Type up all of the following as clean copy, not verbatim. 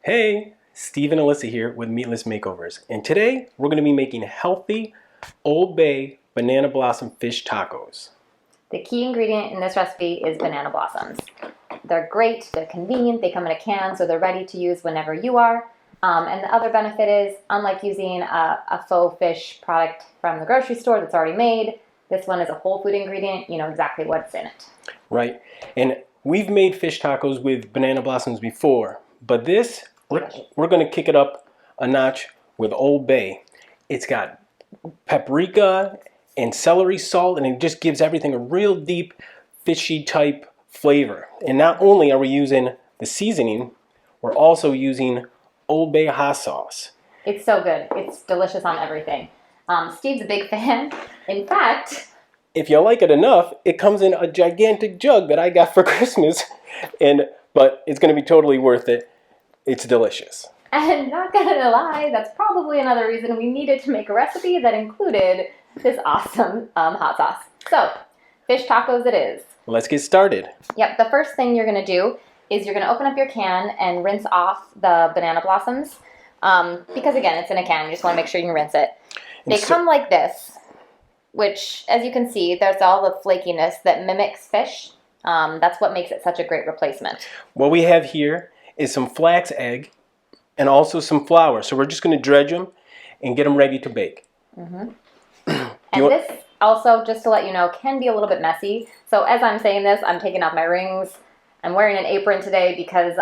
Hey, Steve and Alyssa here with Meatless Makeovers, and today we're going to be making healthy Old Bay banana blossom fish tacos. The key ingredient in this recipe is banana blossoms. They're great, they're convenient, they come in a can, so they're ready to use whenever you are. And the other benefit is, unlike using a faux fish product from the grocery store that's already made, this one is a whole food ingredient. You know exactly what's in it. Right, and we've made fish tacos with banana blossoms before, but this, we're going to kick it up a notch with Old Bay. It's got paprika and celery salt, and it just gives everything a real deep, fishy type flavor. And not only are we using the seasoning, we're also using Old Bay hot sauce. It's so good. It's delicious on everything. Steve's a big fan. In fact, if you like it enough, it comes in a gigantic jug that I got for Christmas, but it's going to be totally worth it. It's delicious. and not gonna lie, that's probably another reason we needed to make a recipe that included this awesome hot sauce. So, fish tacos it is. Let's get started. Yep, the first thing you're gonna do is you're gonna open up your can and rinse off the banana blossoms. Because again, it's in a can, you just wanna make sure you can rinse it. They come like this, which, as you can see, there's all the flakiness that mimics fish. That's what makes it such a great replacement. What we have here is some flax egg and also some flour. So we're just going to dredge them and get them ready to bake. And this also, just to let you know, can be a little bit messy. So as I'm saying this, I'm taking off my rings. I'm wearing an apron today because,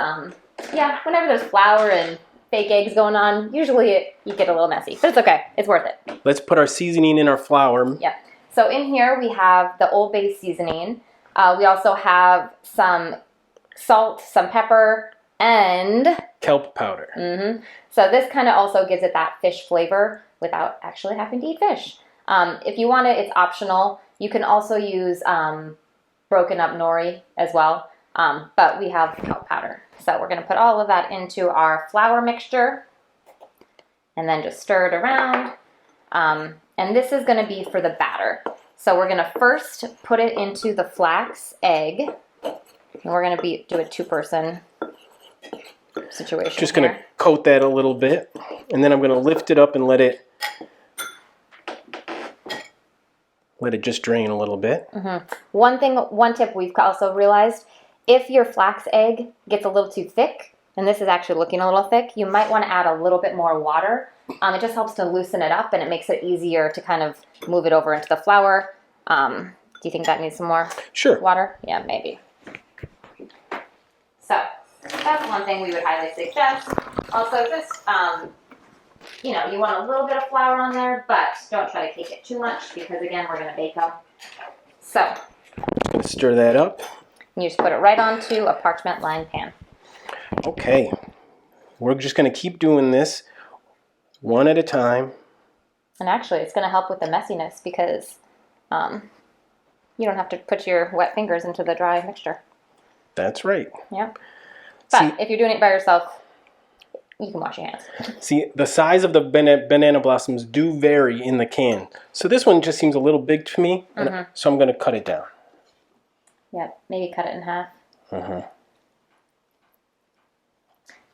whenever there's flour and fake eggs going on, usually you get a little messy. But it's okay. It's worth it. Let's put our seasoning in our flour. Yeah. So in here we have the Old Bay seasoning. We also have some salt, some pepper, and kelp powder. So this kind of also gives it that fish flavor without actually having to eat fish. If you want it, it's optional. You can also use broken up nori as well, but we have kelp powder. So we're going to put all of that into our flour mixture and then just stir it around. And this is going to be for the batter. So we're going to first put it into the flax egg. And we're going to do a two-person situation. Just going to coat that a little bit. And then I'm going to lift it up and let it just drain a little bit. One tip we've also realized, if your flax egg gets a little too thick, and this is actually looking a little thick, you might want to add a little bit more water. It just helps to loosen it up, and it makes it easier to kind of move it over into the flour. Do you think that needs some more water? Yeah, maybe. So that's one thing we would highly suggest. Also, just, you want a little bit of flour on there, but don't try to cake it too much because, again, we're going to bake them. So just going to stir that up. And you just put it right onto a parchment lined pan. Okay. We're just going to keep doing this one at a time. And actually, it's going to help with the messiness because you don't have to put your wet fingers into the dry mixture. That's right. Yep. But if you're doing it by yourself, you can wash your hands. See, the size of the banana blossoms do vary in the can. So this one just seems a little big to me, so I'm going to cut it down. Yep, maybe cut it in half.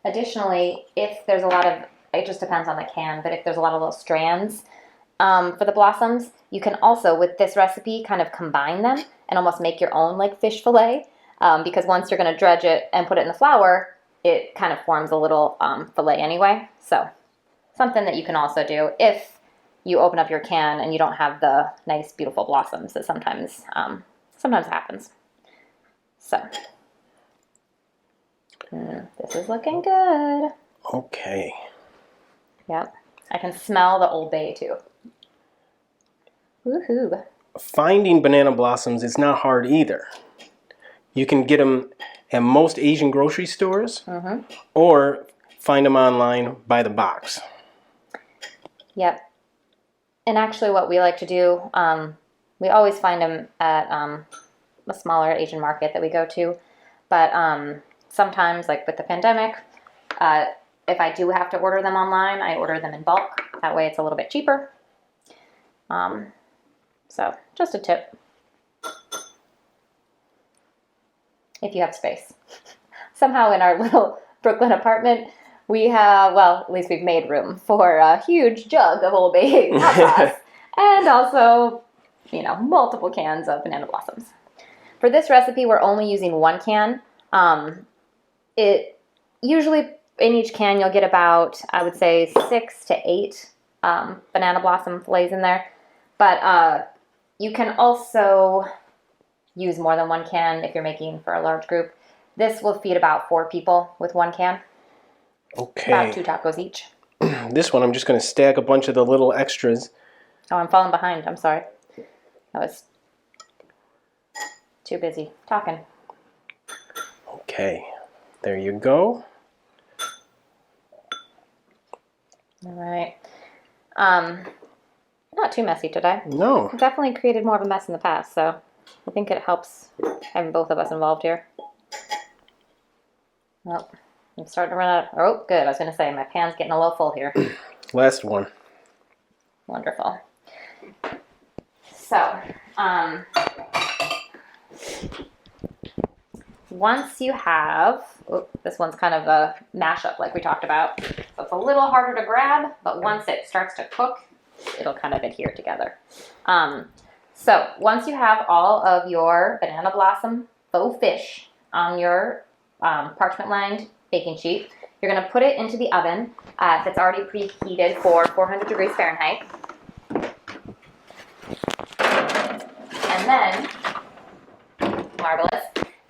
Additionally, if there's a lot of, it just depends on the can, but if there's a lot of little strands for the blossoms, you can also, with this recipe, kind of combine them and almost make your own like fish fillet. Because once you're going to dredge it and put it in the flour, it kind of forms a little fillet anyway. So something that you can also do if you open up your can and you don't have the nice, beautiful blossoms that sometimes happens. So this is looking good. Okay. Yep. I can smell the Old Bay too. Woohoo. Finding banana blossoms is not hard either. You can get them at most Asian grocery stores or find them online by the box. Yep. And actually what we like to do, we always find them at a smaller Asian market that we go to. But sometimes, like with the pandemic, if I do have to order them online, I order them in bulk. That way it's a little bit cheaper. So just a tip. If you have space. Somehow in our little Brooklyn apartment, We have, well, at least we've made room for a huge jug of Old Bay hot sauce and also, you know, multiple cans of banana blossoms. For this recipe, we're only using 1 can. It usually in each can you'll get about, I would say, 6 to 8 banana blossom fillets in there. But you can also use more than 1 can if you're making for a large group. This will feed about 4 people with 1 can. Okay. About 2 tacos each. This one, I'm just going to stack a bunch of the little extras. Oh, I'm falling behind. I'm sorry. I was too busy talking. Okay. There you go. All right. Not too messy today. No. I've definitely created more of a mess in the past, so I think it helps having both of us involved here. Well, I'm starting to run out. Oh, good. I was going to say, my pan's getting a little full here. Last one. Wonderful. So, once you have, this one's kind of a mashup like we talked about. So it's a little harder to grab, but once it starts to cook, it'll kind of adhere together. So once you have all of your banana blossom faux fish on your parchment-lined baking sheet, you're going to put it into the oven that's already preheated for 400 degrees Fahrenheit. And then, marvelous.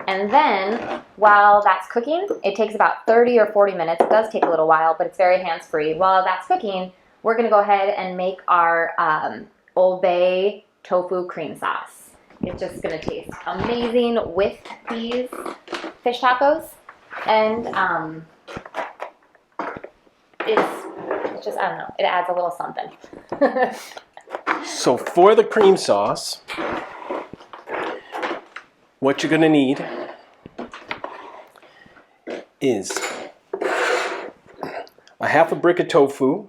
And then, while that's cooking, it takes about 30 or 40 minutes. It does take a little while, but it's very hands-free. While that's cooking, we're going to go ahead and make our Old Bay tofu cream sauce. It's just going to taste amazing with these fish tacos. And it's just, I don't know, it adds a little something. So for the cream sauce, what you're going to need is a half a brick of tofu,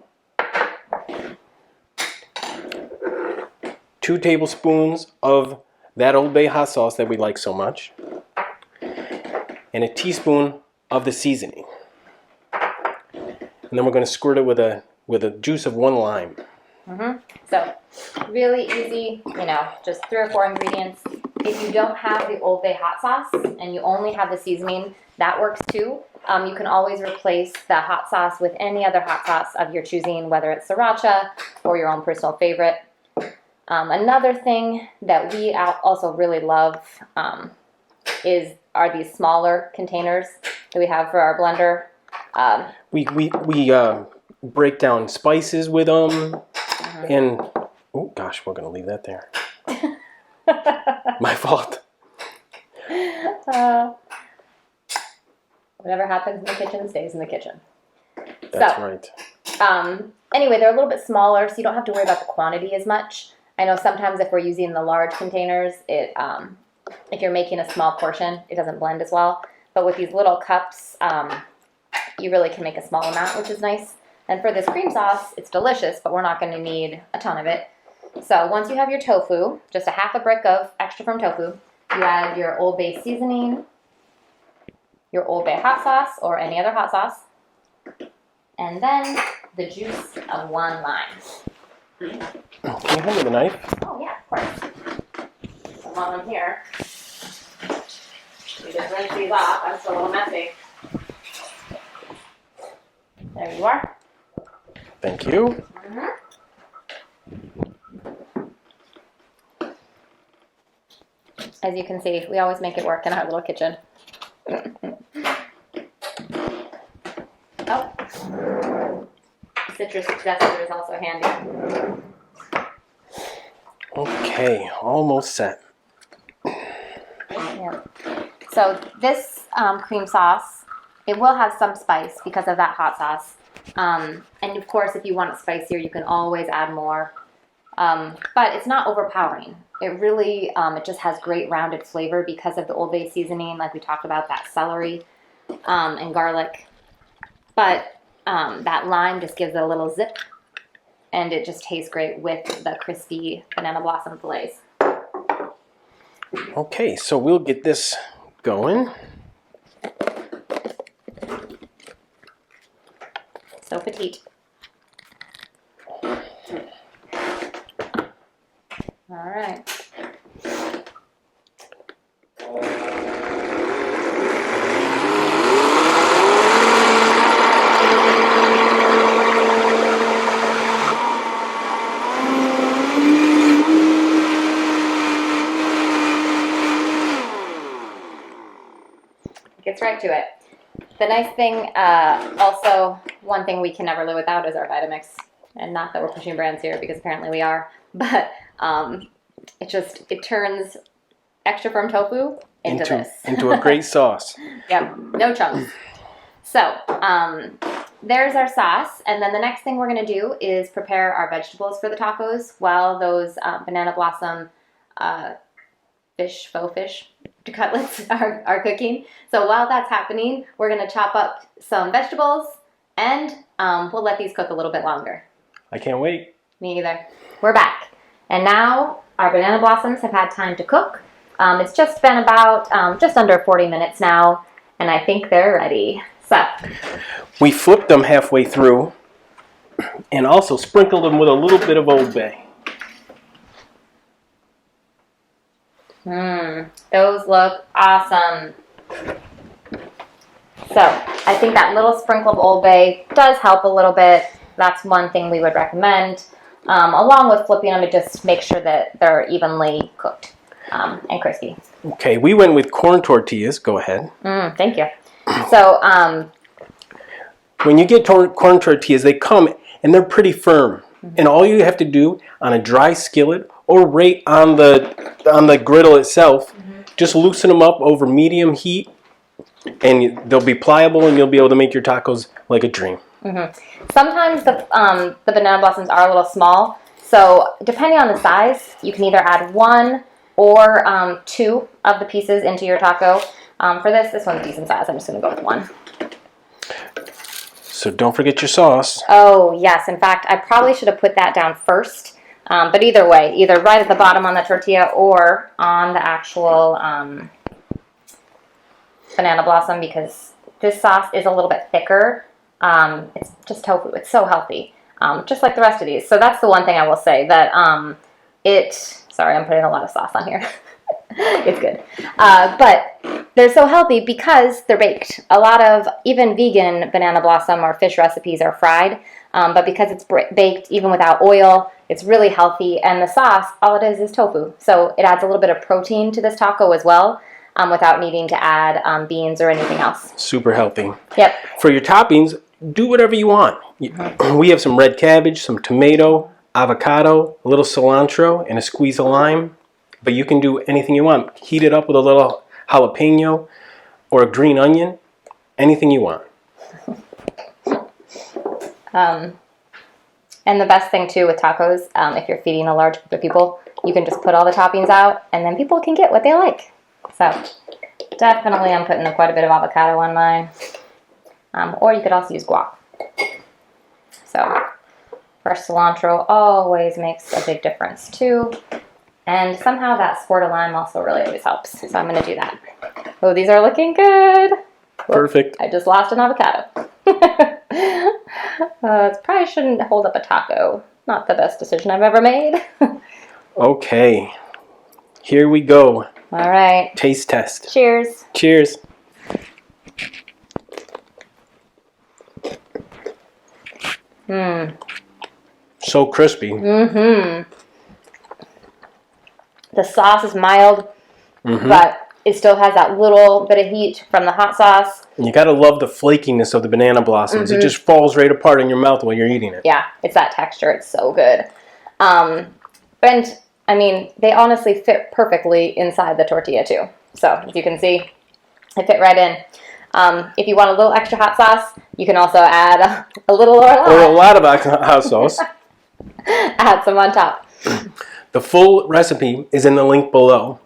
2 tablespoons of that Old Bay hot sauce that we like so much, and a teaspoon of the seasoning. And then we're going to squirt it with a juice of 1 lime. So really easy, you know, just 3 or 4 ingredients. If you don't have the Old Bay hot sauce and you only have the seasoning, that works too. You can always replace the hot sauce with any other hot sauce of your choosing, whether it's sriracha or your own personal favorite. Another thing that we also really love are these smaller containers that we have for our blender. We break down spices with them, and oh gosh, we're gonna leave that there. My fault. Whatever happens in the kitchen stays in the kitchen. That's right. Anyway, they're a little bit smaller, so you don't have to worry about the quantity as much. I know sometimes if we're using the large containers, if you're making a small portion, it doesn't blend as well. But with these little cups, you really can make a small amount, which is nice. And for this cream sauce, it's delicious, but we're not going to need a ton of it. So once you have your tofu, just a half a brick of extra firm tofu, you add your Old Bay seasoning, your Old Bay hot sauce, or any other hot sauce, and then the juice of 1 lime. Can you hand me the knife? Oh yeah, of course. So while I'm here, we just rinse these off. I'm still a little messy. There you are. Thank you. As you can see, we always make it work in our little kitchen. Oh, citrus zester is also handy. Okay, almost set. Yeah. So this cream sauce, it will have some spice because of that hot sauce. And of course, if you want it spicier, you can always add more. But it's not overpowering. It really, it just has great rounded flavor because of the Old Bay seasoning, like we talked about, that celery and garlic. But that lime just gives it a little zip, and it just tastes great with the crispy banana blossom fillets. Okay, so we'll get this going. So petite. All right. Gets right to it. The nice thing, also, one thing we can never live without is our Vitamix. And not that we're pushing brands here, because apparently we are. But it turns extra firm tofu into this. Into a great sauce. Yep, no chunks. So, there's our sauce. And then the next thing we're going to do is prepare our vegetables for the tacos while those banana blossom faux fish cutlets are cooking. So while that's happening, we're going to chop up some vegetables and we'll let these cook a little bit longer. I can't wait. Me either. We're back. And now our banana blossoms have had time to cook. It's just been about just under 40 minutes now, and I think they're ready. So we flipped them halfway through and also sprinkled them with a little bit of Old Bay. Those look awesome. So I think that little sprinkle of Old Bay does help a little bit. That's one thing we would recommend. Along with flipping them to just make sure that they're evenly cooked and crispy. Okay, we went with corn tortillas. Go ahead. Thank you. So when you get corn tortillas, they come and they're pretty firm. And all you have to do on a dry skillet or right on the griddle itself, just loosen them up over medium heat, and they'll be pliable, and you'll be able to make your tacos like a dream. Sometimes the banana blossoms are a little small, so depending on the size, you can either add one or two of the pieces into your taco. For this one's decent size. I'm just going to go with one. So don't forget your sauce. Oh, yes. In fact, I probably should have put that down first. But either way, either right at the bottom on the tortilla or on the actual banana blossom, because this sauce is a little bit thicker. It's just tofu. It's so healthy, just like the rest of these. So that's the one thing I will say, that sorry, I'm putting a lot of sauce on here. It's good. But they're so healthy because they're baked. A lot of even vegan banana blossom or fish recipes are fried. But because it's baked even without oil, it's really healthy. And the sauce, all it is tofu. So it adds a little bit of protein to this taco as well, without needing to add beans or anything else. Super healthy. Yep. For your toppings, do whatever you want. We have some red cabbage, some tomato, avocado, a little cilantro, and a squeeze of lime. But you can do anything you want. Heat it up with a little jalapeno or a green onion. Anything you want. And the best thing too with tacos, if you're feeding a large group of people, you can just put all the toppings out and then people can get what they like. So definitely I'm putting quite a bit of avocado on mine. Or you could also use guac. So fresh cilantro always makes a big difference too. And somehow that squirt of lime also really always helps. So I'm going to do that. Oh, these are looking good. Perfect. I just lost an avocado. It probably shouldn't hold up a taco. Not the best decision I've ever made. Okay. Here we go. All right. Taste test. Cheers. Cheers. So crispy. The sauce is mild, but it still has that little bit of heat from the hot sauce. You gotta love the flakiness of the banana blossoms. It just falls right apart in your mouth while you're eating it. Yeah, it's that texture. It's so good. And I mean, they honestly fit perfectly inside the tortilla too. So as you can see, they fit right in. If you want a little extra hot sauce, you can also add a little or a lot of hot sauce. Add some on top. The full recipe is in the link below.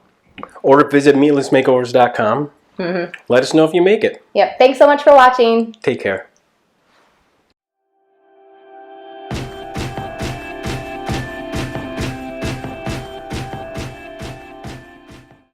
Or visit meatlessmakeovers.com. Let us know if you make it. Yep. Thanks so much for watching. Take care.